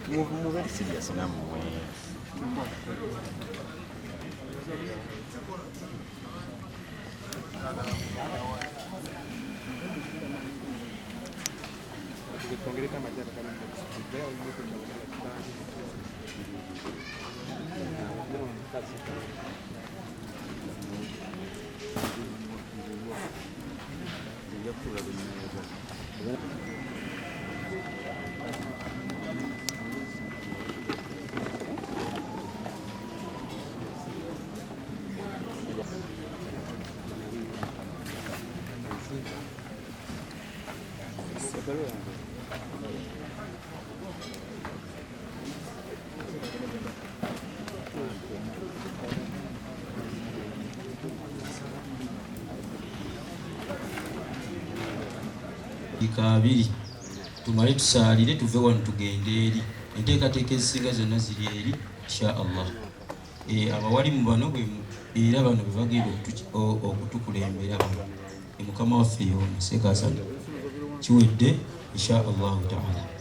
very serious nammwe. Ikabiri tumale tusalire tuve wano tugende eri enteekateeka ezisinga zonna ziri eri insha Allah. Abawalimu bano era bano bebagenda okutukulembera mukama waffe ono Sheikh Hassan kiwedde insha Allah taala.